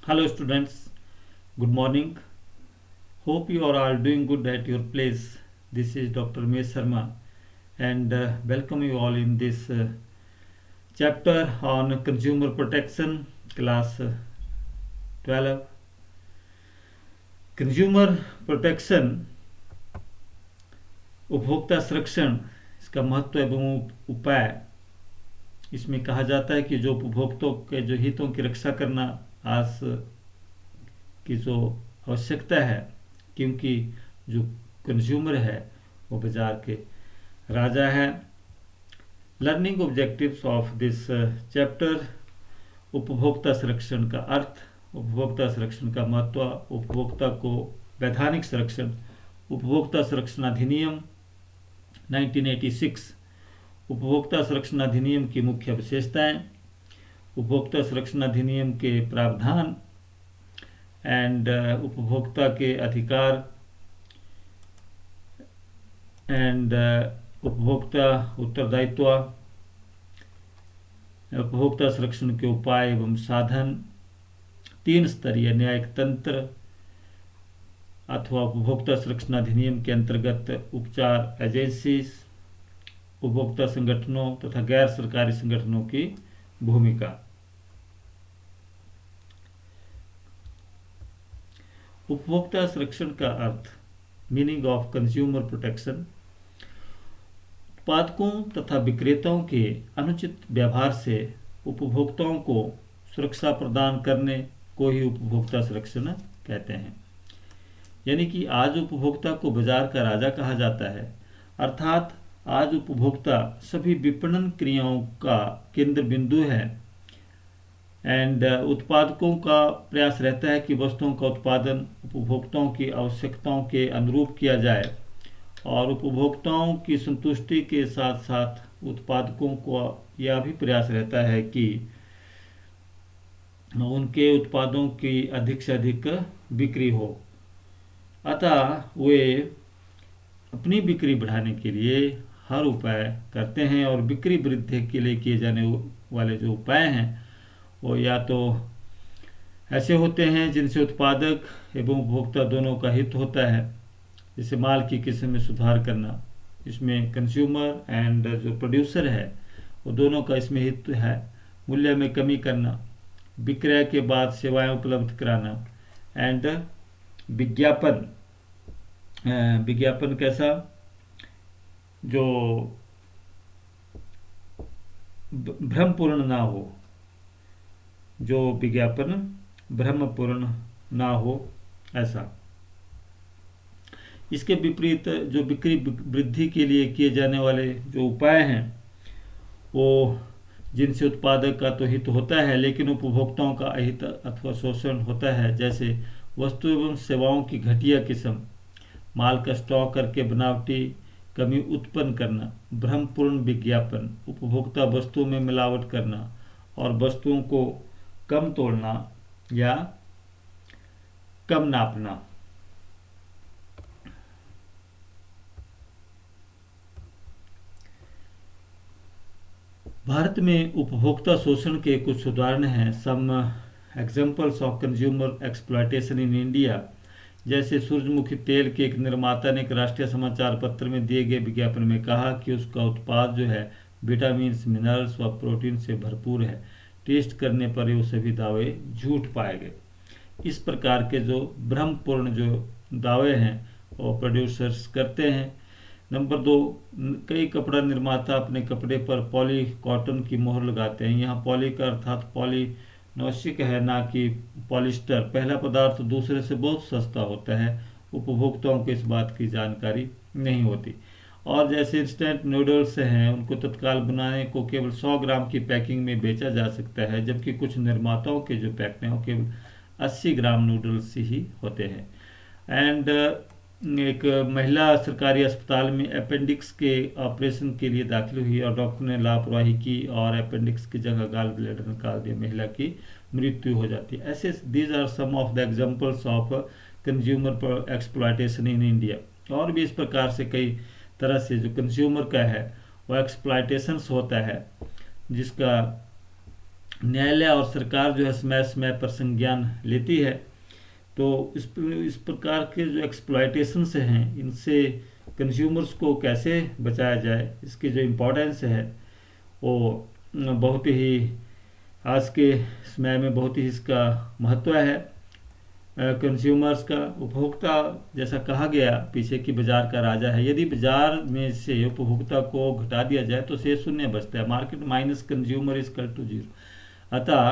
Hello students, good morning. Hope you are all doing good at your place. This is Dr. Mesh Sharma and welcome you all in this chapter on consumer protection class 12. Consumer protection, उपभोक्ता संरक्षण, इसका महत्व एवं उपाय। इसमें कहा जाता है कि जो उपभोक्ताओं के जो हितों की रक्षा करना आज की जो आवश्यकता है, क्योंकि जो कंज्यूमर है वो बाजार के राजा है। Learning objectives of this chapter, उपभोक्ता संरक्षण का अर्थ, उपभोक्ता संरक्षण का महत्व, उपभोक्ता को वैधानिक संरक्षण, उपभोक्ता संरक्षण अधिनियम 1986, उपभोक्ता संरक्षण अधिनियम की मुख्य विशेषताएं, उपभोक्ता संरक्षण अधिनियम के प्रावधान एंड उपभोक्ता के अधिकार एंड उपभोक्ता उत्तरदायित्व, उपभोक्ता संरक्षण के उपाय एवं साधन, 3 स्तरीय न्यायिक तंत्र अथवा उपभोक्ता संरक्षण अधिनियम के अंतर्गत उपचार एजेंसीज, उपभोक्ता संगठनों तथा गैर सरकारी संगठनों की भूमिका। उपभोक्ता संरक्षण का अर्थ, मीनिंग ऑफ कंज्यूमर प्रोटेक्शन, उत्पादकों तथा विक्रेताओं के अनुचित व्यवहार से उपभोक्ताओं को सुरक्षा प्रदान करने को ही उपभोक्ता संरक्षण कहते हैं। यानी कि आज उपभोक्ता को बाजार का राजा कहा जाता है, अर्थात आज उपभोक्ता सभी विपणन क्रियाओं का केंद्र बिंदु है एंड उत्पादकों का प्रयास रहता है कि वस्तुओं का उत्पादन उपभोक्ताओं की आवश्यकताओं के अनुरूप किया जाए और उपभोक्ताओं की संतुष्टि के साथ साथ उत्पादकों को यह भी प्रयास रहता है कि उनके उत्पादों की अधिक से अधिक बिक्री हो। अतः वे अपनी बिक्री बढ़ाने के लिए हर उपाय करते हैं और बिक्री वृद्धि के लिए किए जाने वाले जो उपाय हैं वो या तो ऐसे होते हैं जिनसे उत्पादक एवं उपभोक्ता दोनों का हित होता है, जैसे माल की किस्म में सुधार करना, इसमें कंज्यूमर एंड जो प्रोड्यूसर है वो दोनों का इसमें हित है। मूल्य में कमी करना, विक्रय के बाद सेवाएं उपलब्ध कराना एंड विज्ञापन। विज्ञापन कैसा, जो भ्रमपूर्ण ना हो, जो विज्ञापन भ्रमपूर्ण ना हो ऐसा। इसके विपरीत जो बिक्री वृद्धि के लिए किए जाने वाले जो उपाय हैं वो जिनसे उत्पादक का तो हित होता है लेकिन उपभोक्ताओं का अहित अथवा शोषण होता है, जैसे वस्तु एवं सेवाओं की घटिया किस्म, माल का स्टॉक करके बनावटी कमी उत्पन्न करना, भ्रमपूर्ण विज्ञापन, उपभोक्ता वस्तुओं में मिलावट करना और वस्तुओं को कम तोड़ना या कम नापना। भारत में उपभोक्ता शोषण के कुछ उदाहरण हैं। Some examples of consumer exploitation in India, जैसे सूरजमुखी तेल के एक निर्माता ने एक राष्ट्रीय समाचार पत्र में दिए गए विज्ञापन में कहा कि उसका उत्पाद जो है विटामिन, मिनरल्स व प्रोटीन से भरपूर है। टेस्ट करने पर ये सभी दावे झूठ पाए गए। इस प्रकार के जो भ्रमपूर्ण जो दावे हैं वो प्रोड्यूसर्स करते हैं। नंबर 2, कई कपड़ा निर्माता अपने कपड़े पर पॉली कॉटन की मोहर लगाते हैं। यहाँ पॉली का अर्थात पॉलीनॉसिक है, ना कि पॉलिस्टर। पहला पदार्थ दूसरे से बहुत सस्ता होता है, उपभोक्ताओं को इस बात की जानकारी नहीं होती। और जैसे इंस्टेंट नूडल्स हैं, उनको तत्काल बनाने को केवल 100 ग्राम की पैकिंग में बेचा जा सकता है, जबकि कुछ निर्माताओं के जो पैक हैं वो केवल 80 ग्राम नूडल्स ही होते हैं। एंड एक महिला सरकारी अस्पताल में अपेंडिक्स के ऑपरेशन के लिए दाखिल हुई और डॉक्टर ने लापरवाही की और अपेंडिक्स की जगह गाल ब्लैडर निकाल दिया, महिला की मृत्यु हो जाती है। ऐसे these are some of the examples of consumer exploitation in India. और भी इस प्रकार से कई तरह से जो कंज्यूमर का है वो एक्सप्लॉयटेशन होता है, जिसका न्यायालय और सरकार जो है समय समय पर संज्ञान लेती है। तो इस प्रकार के जो एक्सप्लॉयटेशंस हैं इनसे कंज्यूमर्स को कैसे बचाया जाए, इसकी जो इम्पोर्टेंस है वो बहुत ही आज के समय में बहुत ही इसका महत्व है। कंज्यूमर्स का उपभोक्ता जैसा कहा गया पीछे की बाजार का राजा है। यदि बाजार में से उपभोक्ता को घटा दिया जाए तो शेष शून्य बचता है। Market minus consumer is equal to zero. अतः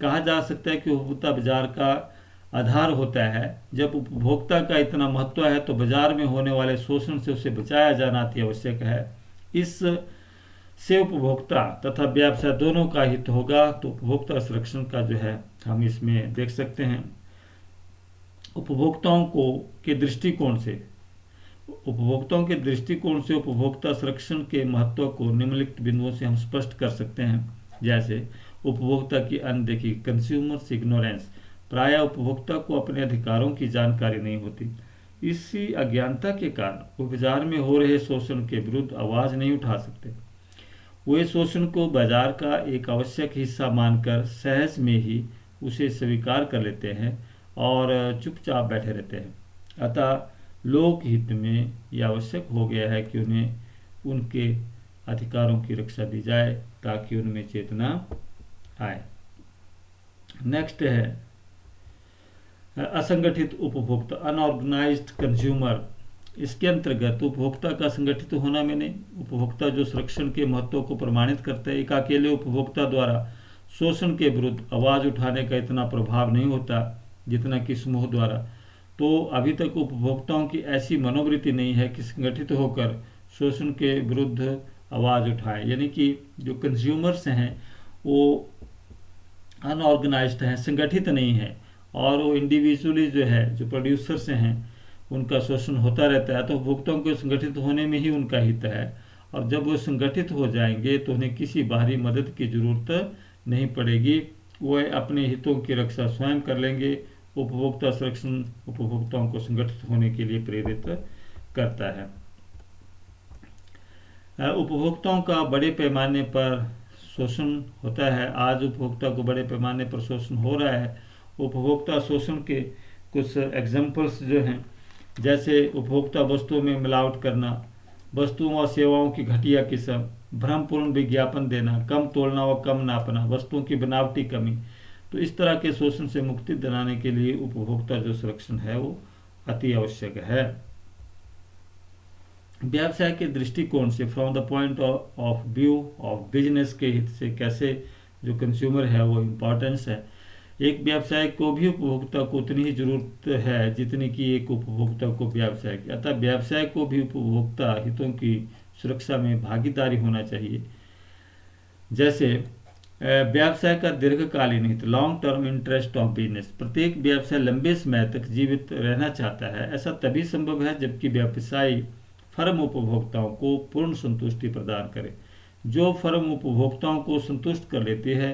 कहा जा सकता है कि उपभोक्ता बाजार का आधार होता है। जब उपभोक्ता का इतना महत्व है तो बाजार में होने वाले शोषण से उसे बचाया जाना अति आवश्यक है। इस से उपभोक्ता तथा व्यवसाय दोनों का हित होगा। तो उपभोक्ता संरक्षण का जो है हम इसमें देख सकते हैं। उपभोक्ताओं के दृष्टिकोण से उपभोक्ता संरक्षण के महत्व को निम्नलिखित बिंदुओं से हम स्पष्ट कर सकते हैं। जैसे उपभोक्ता की अनदेखी, कंज्यूमर्स इग्नोरेंस। प्रायः उपभोक्ता को अपने अधिकारों की जानकारी नहीं होती। इसी अज्ञानता के कारण वो बाजार में हो रहे शोषण के विरुद्ध आवाज नहीं उठा सकते। वे शोषण को बाजार का एक आवश्यक हिस्सा मानकर सहज में ही उसे स्वीकार कर लेते हैं और चुपचाप बैठे रहते हैं। अतः लोकहित में यह आवश्यक हो गया है कि उन्हें उनके अधिकारों की रक्षा दी जाए ताकि उनमें चेतना आए। नेक्स्ट है असंगठित उपभोक्ता, अनऑर्गेनाइज्ड कंज्यूमर। इसके अंतर्गत उपभोक्ता का संगठित होना मैंने उपभोक्ता जो संरक्षण के महत्व को प्रमाणित करता है। एक अकेले उपभोक्ता द्वारा शोषण के विरुद्ध आवाज उठाने का इतना प्रभाव नहीं होता जितना कि समूह द्वारा। तो अभी तक उपभोक्ताओं की ऐसी मनोवृत्ति नहीं है कि संगठित होकर शोषण के विरुद्ध आवाज उठाएं। यानी कि जो कंज्यूमर्स हैं वो अनऑर्गेनाइज्ड हैं, संगठित नहीं है, और वो इंडिविजुअली जो है जो प्रोड्यूसर्स हैं उनका शोषण होता रहता है। तो उपभोक्ताओं के संगठित होने में ही उनका हित है, और जब वो संगठित हो जाएंगे तो उन्हें किसी बाहरी मदद की जरूरत नहीं पड़ेगी। वह अपने हितों की रक्षा स्वयं कर लेंगे। उपभोक्ता संरक्षण उपभोक्ताओं को संगठित होने के लिए प्रेरित करता है। उपभोक्ताओं का बड़े पैमाने पर शोषण होता है। आज उपभोक्ता को बड़े पैमाने पर शोषण हो रहा है। उपभोक्ता शोषण के कुछ एग्जाम्पल्स जो हैं, जैसे उपभोक्ता वस्तुओं में मिलावट करना, वस्तुओं और सेवाओं की घटिया किस्म, भ्रमपूर्ण विज्ञापन देना, कम तोलना व कम नापना, वस्तुओं की बनावटी कमी। तो इस तरह के शोषण से मुक्ति दिलाने के लिए उपभोक्ता जो संरक्षण है वो अति आवश्यक है। व्यवसाय के दृष्टिकोण से, from the point of view of business के हित से कैसे जो कंज्यूमर है वो इम्पोर्टेंस है। एक व्यवसाय को भी उपभोक्ता को उतनी ही जरूरत है जितनी कि एक उपभोक्ता को व्यवसाय की। अतः व्यवसाय को भी उपभोक्ता हितों की सुरक्षा में भागीदारी होना चाहिए। जैसे व्यवसाय का दीर्घकालीन हित, long term interest of business. प्रत्येक व्यवसाय लंबे समय तक जीवित रहना चाहता है। ऐसा तभी संभव है जबकि व्यवसायी फर्म उपभोक्ताओं को पूर्ण संतुष्टि प्रदान करे। जो फर्म उपभोक्ताओं को संतुष्ट कर लेती है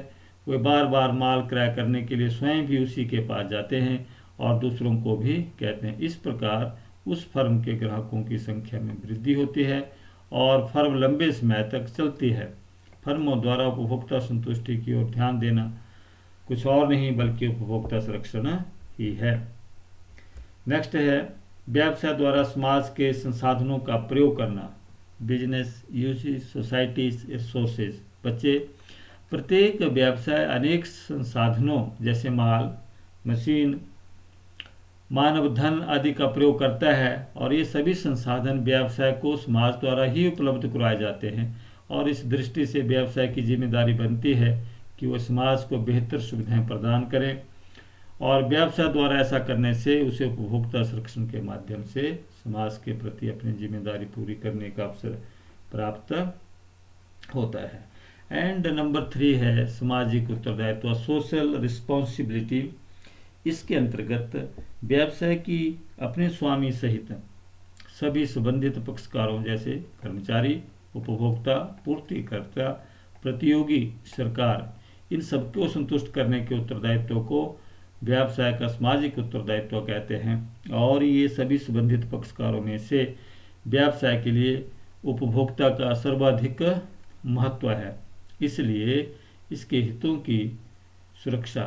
वे बार बार माल क्रय करने के लिए स्वयं भी उसी के पास जाते हैं और दूसरों को भी कहते हैं। इस प्रकार उस फर्म के ग्राहकों की संख्या में वृद्धि होती है और फर्म लंबे समय तक चलती है। फर्मों द्वारा उपभोक्ता संतुष्टि की ओर ध्यान देना कुछ और नहीं बल्कि उपभोक्ता संरक्षण ही है। नेक्स्ट है व्यवसाय द्वारा समाज के संसाधनों का प्रयोग करना, बिजनेस यूजेज सोसाइटीज रिसोर्सेज। बच्चे, प्रत्येक व्यवसाय अनेक संसाधनों जैसे माल, मशीन, मानव धन आदि का प्रयोग करता है और ये सभी संसाधन व्यवसाय को समाज द्वारा ही उपलब्ध कराए जाते हैं। और इस दृष्टि से व्यवसाय की जिम्मेदारी बनती है कि वह समाज को बेहतर सुविधाएं प्रदान करें, और व्यवसाय द्वारा ऐसा करने से उसे उपभोक्ता संरक्षण के माध्यम से समाज के प्रति अपनी जिम्मेदारी पूरी करने का अवसर प्राप्त होता है। एंड नंबर 3 है सामाजिक उत्तरदायित्व, सोशल रिस्पॉन्सिबिलिटी। इसके अंतर्गत व्यवसाय की अपने स्वामी सहित सभी संबंधित पक्षकारों जैसे कर्मचारी, उपभोक्ता, पूर्तिकर्ता, प्रतियोगी, सरकार, इन सबको संतुष्ट करने के उत्तरदायित्व को व्यवसाय का सामाजिक उत्तरदायित्व कहते हैं। और ये सभी संबंधित पक्षकारों में से व्यवसाय के लिए उपभोक्ता का सर्वाधिक महत्व है। इसलिए इसके हितों की सुरक्षा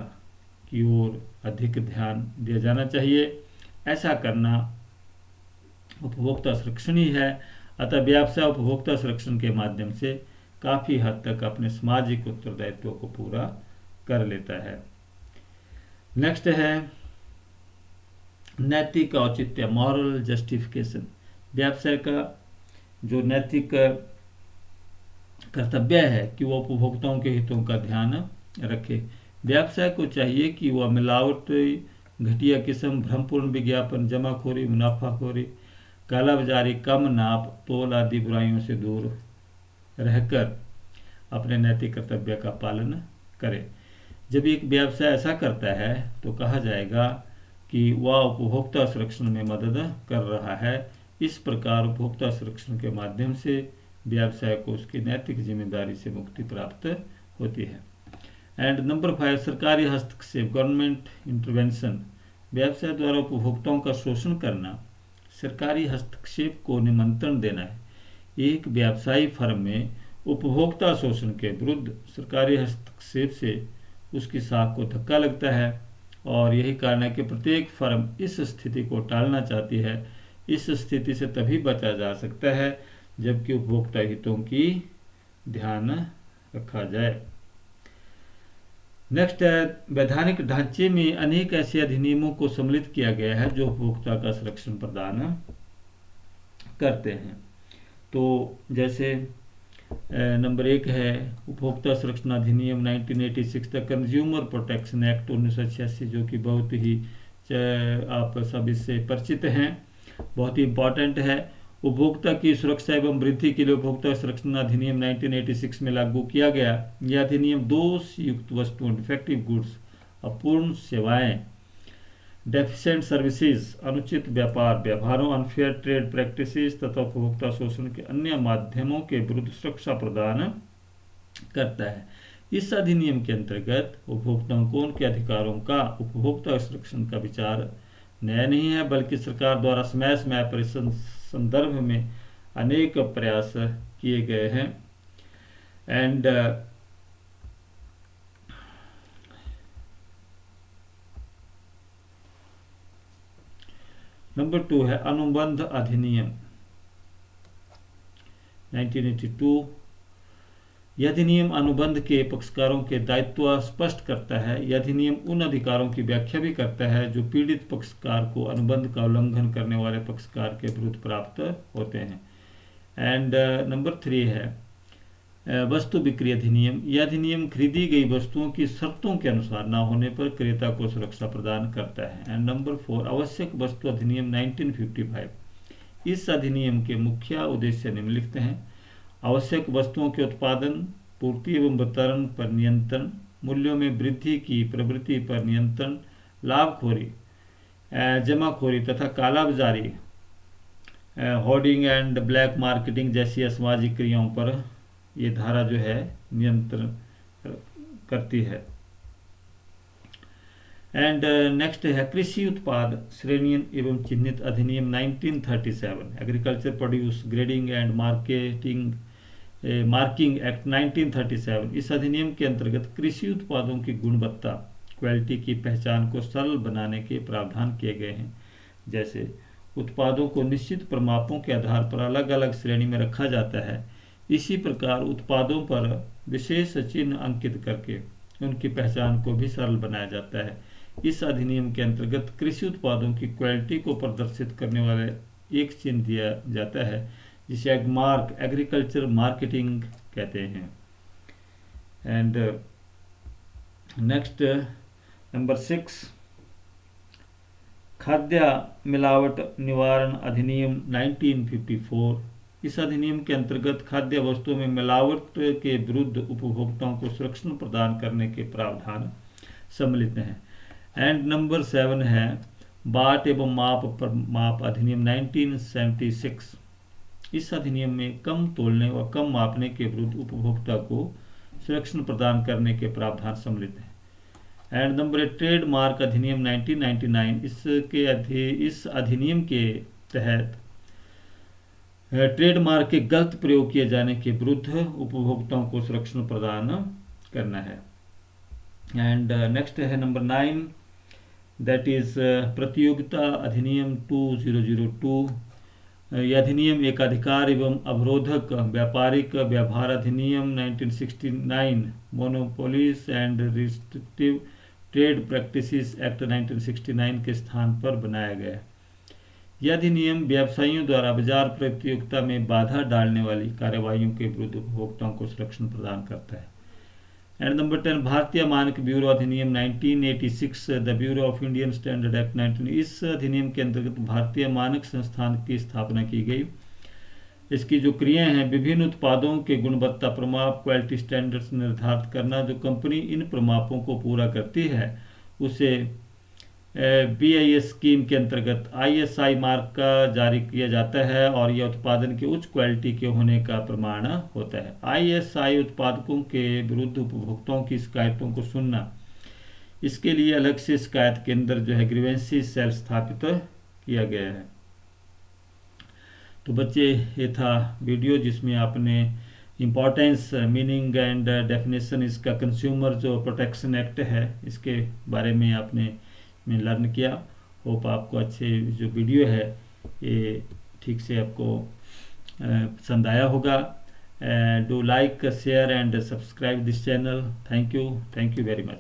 की ओर अधिक ध्यान दिया जाना चाहिए। ऐसा करना उपभोक्ता संरक्षण ही है। अतः व्यवसाय उपभोक्ता संरक्षण के माध्यम से काफ़ी हद तक अपने सामाजिक उत्तरदायित्व को पूरा कर लेता है। नेक्स्ट है नैतिक औचित्य, मॉरल जस्टिफिकेशन। व्यवसाय का जो नैतिक कर्तव्य है कि वो उपभोक्ताओं के हितों का ध्यान रखे। व्यवसाय को चाहिए कि वह मिलावट, घटिया किस्म, भ्रमपूर्ण विज्ञापन, जमाखोरी, मुनाफाखोरी, कालाबाजारी, कम नाप तोल आदि बुराइयों से दूर रहकर अपने नैतिक कर्तव्य का पालन करे। जब एक व्यवसाय ऐसा करता है तो कहा जाएगा कि वह उपभोक्ता संरक्षण में मदद कर रहा है। इस प्रकार उपभोक्ता संरक्षण के माध्यम से व्यवसाय को उसकी नैतिक जिम्मेदारी से मुक्ति प्राप्त होती है। एंड नंबर 5, सरकारी हस्तक्षेप, गवर्नमेंट इंटरवेंशन। व्यवसाय द्वारा उपभोक्ताओं का शोषण करना, सरकारी हस्तक्षेप को निमंत्रण देना है। एक व्यवसायी फर्म में उपभोक्ता शोषण के विरुद्ध सरकारी हस्तक्षेप से उसकी साख को धक्का लगता है और यही कारण है कि प्रत्येक फर्म इस स्थिति को टालना चाहती है। इस स्थिति से तभी बचा जा सकता है जबकि उपभोक्ता हितों की ध्यान रखा जाए। नेक्स्ट है वैधानिक ढांचे में अनेक ऐसे अधिनियमों को सम्मिलित किया गया है जो उपभोक्ता का संरक्षण प्रदान करते हैं। तो जैसे नंबर 1 है उपभोक्ता संरक्षण अधिनियम 1986, द कंज्यूमर प्रोटेक्शन एक्ट 1986, जो कि बहुत ही आप सब इससे परिचित हैं, बहुत ही इम्पॉर्टेंट है। उपभोक्ता की सुरक्षा एवं वृद्धि के लिए उपभोक्ता संरक्षण अधिनियम 1986 में लागू किया गया। यह अधिनियम दोष युक्त वस्तुओं, डिफेक्टिव गुड्स, अपूर्ण सेवाएं, डेफिशिएंट सर्विसेज, अनुचित व्यापार व्यवहारों, अनफेयर ट्रेड प्रैक्टिसेस तथा उपभोक्ता शोषण के अन्य माध्यमों के विरुद्ध सुरक्षा प्रदान करता है। इस अधिनियम के अंतर्गत उपभोक्ताओं को उनके अधिकारों का उपभोक्ता संरक्षण का विचार नया नहीं है, बल्कि सरकार द्वारा समय समय पर इस संदर्भ में अनेक प्रयास किए गए हैं। एंड नंबर 2 है अनुबंध अधिनियम 1982। यह अधिनियम अनुबंध के पक्षकारों के दायित्व स्पष्ट करता है। यह अधिनियम उन अधिकारों की व्याख्या भी करता है जो पीड़ित पक्षकार को अनुबंध का उल्लंघन करने वाले पक्षकार के विरुद्ध प्राप्त होते हैं। एंड नंबर 3 है वस्तु बिक्री अधिनियम। यह अधिनियम खरीदी गई वस्तुओं की शर्तों के अनुसार न होने पर क्रेता को सुरक्षा प्रदान करता है। एंड नंबर 4 आवश्यक वस्तु अधिनियम 1955। इस अधिनियम के मुख्य उद्देश्य निम्नलिखित हैं: आवश्यक वस्तुओं के उत्पादन, पूर्ति एवं वितरण पर नियंत्रण, मूल्यों में वृद्धि की प्रवृत्ति पर नियंत्रण, लाभखोरी, जमाखोरी तथा कालाबाजारी, होर्डिंग एंड ब्लैक मार्केटिंग जैसी असामाजिक क्रियाओं पर ये धारा जो है नियंत्रण करती है। एंड नेक्स्ट है कृषि उत्पाद श्रेणियन एवं चिन्हित अधिनियम 1937, agriculture produce grading and marking act 1937। इस अधिनियम के अंतर्गत कृषि उत्पादों की गुणवत्ता, क्वालिटी की पहचान को सरल बनाने के प्रावधान किए गए हैं। जैसे उत्पादों को निश्चित प्रमापों के आधार पर अलग अलग श्रेणी में रखा जाता है, इसी प्रकार उत्पादों पर विशेष चिन्ह अंकित करके उनकी पहचान को भी सरल बनाया जाता है। इस अधिनियम के अंतर्गत कृषि उत्पादों की क्वालिटी को प्रदर्शित करने वाले एक चिन्ह दिया जाता है जिसे एगमार्क, एग्रीकल्चर मार्केटिंग कहते हैं। एंड नेक्स्ट नंबर 6 खाद्य मिलावट निवारण अधिनियम 1954। इस अधिनियम के अंतर्गत खाद्य वस्तुओं में मिलावट के विरुद्ध उपभोक्ताओं को सुरक्षा प्रदान करने के प्रावधान सम्मिलित हैं। एंड नंबर 7 है बाट एवं माप अधिनियम 1976। इस अधिनियम में कम तोलने व कम मापने के विरुद्ध उपभोक्ता को सुरक्षा प्रदान करने के प्रावधान सम्मिलित हैं। एंड नंबर 8 ट्रेडमार्क अधिनियम 1999। इस अधिनियम के तहत ट्रेडमार्क के गलत प्रयोग किए जाने के विरुद्ध उपभोक्ताओं को सुरक्षा प्रदान करना है। एंड नेक्स्ट है नंबर 9, दैट इज प्रतियोगिता अधिनियम 2002। यह अधिनियम एक अधिकार एवं अवरोधक व्यापारिक व्यवहार अधिनियम 1969, monopolies and restrictive trade practices act 1969 के स्थान पर बनाया गया है। यह अधिनियम व्यवसायियों द्वारा बाजार प्रतियोगिता में बाधा डालने वाली कार्यवाहियों के विरुद्ध उपभोक्ताओं को संरक्षण प्रदान करता है। एंड नंबर 10, भारतीय मानक ब्यूरो अधिनियम 1986, the bureau of Indian standard act 19। इस अधिनियम के अंतर्गत भारतीय मानक संस्थान की स्थापना की गई। इसकी जो क्रियाएं हैं, विभिन्न उत्पादों के गुणवत्ता प्रमाप क्वालिटी स्टैंडर्ड्स निर्धारित करना। जो कंपनी इन प्रमापों को पूरा करती है उसे BIS स्कीम के अंतर्गत ISI मार्क का जारी किया जाता है और यह उत्पादन के उच्च क्वालिटी के होने का प्रमाण होता है। ISI उत्पादकों के विरुद्ध उपभोक्ताओं की शिकायतों को सुनना, इसके लिए अलग से शिकायत केंद्र जो है ग्रीवेंसी सेल स्थापित किया गया है। तो बच्चे, ये था वीडियो जिसमें आपने इम्पोर्टेंस, मीनिंग एंड डेफिनेशन इसका कंज्यूमर जो प्रोटेक्शन एक्ट है इसके बारे में आपने लर्न किया। होप आपको अच्छे जो वीडियो है ये ठीक से आपको पसंद आया होगा। Do like, share and subscribe this channel. Thank you very much.